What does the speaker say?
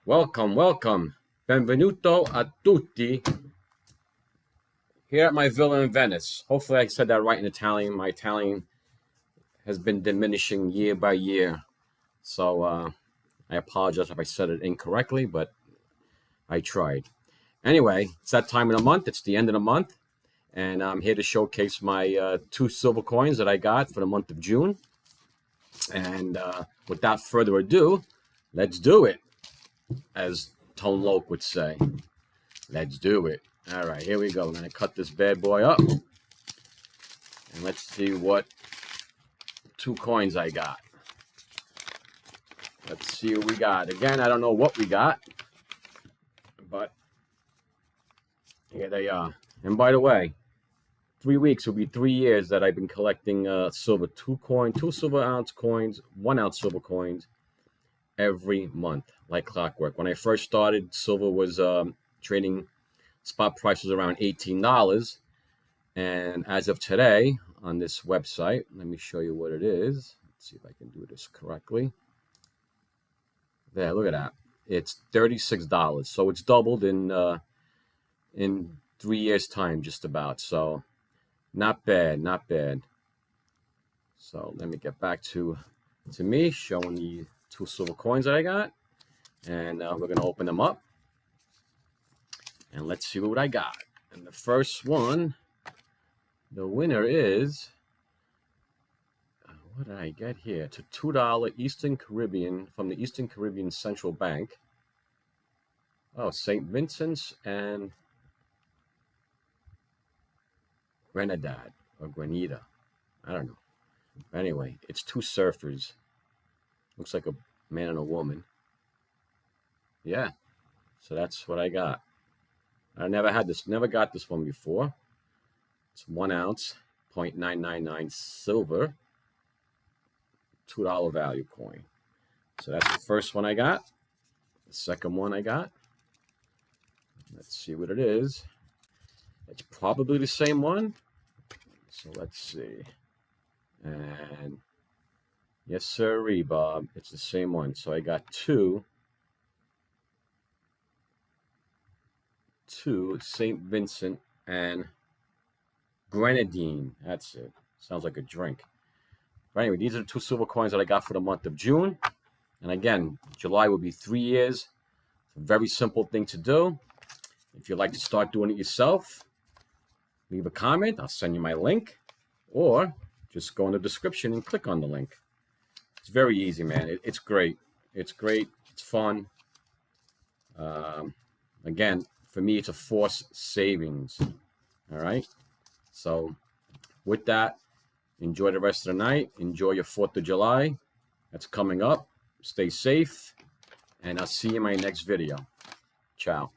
Welcome. Benvenuto a tutti here at my villa in Venice. Hopefully I said that right in Italian. My Italian has been diminishing year by year. So I apologize if I said it incorrectly, but I tried. Anyway, it's that time of the month. It's the end of the month. And I'm here to showcase my 2 silver coins that I got for the month of June. And without further ado, let's do it, as Tone Loc would say. Let's do it. All right, here we go. I'm going to cut this bad boy up. And let's see what 2 coins I got. Let's see what we got. Again, I don't know what we got, but here they are. And by the way, 3 weeks will be 3 years that I've been collecting silver 2 silver ounce coins, 1 ounce silver coins every month, like clockwork. When I first started, silver was trading spot prices around $18. And as of today, on this website, let me show you what it is. Let's see if I can do this correctly. There, look at that. It's $36. So it's doubled in 3 years' time, just about. So not bad, not bad. So let me get back to me showing the 2 silver coins that I got. And we're going to open them up. And let's see what I got. And the first one, the winner is, what did I get here? It's a $2 Eastern Caribbean from the Eastern Caribbean Central Bank. Oh, St. Vincent's and Grenadine or Grenada. I don't know. Anyway, it's 2 surfers. Looks like a man and a woman. Yeah. So that's what I got. I never got this one before. It's 1 ounce, 0.999 silver, $2 value coin. So that's the first one I got. The second one I got. Let's see what it is. It's probably the same one. So let's see. And yes, sir, Bob. It's the same one. So I got two St. Vincent and Grenadine. That's it. Sounds like a drink. But anyway, these are the 2 silver coins that I got for the month of June. And again, July will be 3 years. It's a very simple thing to do. If you'd like to start doing it yourself, leave a comment. I'll send you my link. Or just go in the description and click on the link. It's very easy, man. It's great. It's great. It's fun. Again, for me, it's a forced savings. All right? So with that, enjoy the rest of the night. Enjoy your 4th of July. That's coming up. Stay safe. And I'll see you in my next video. Ciao.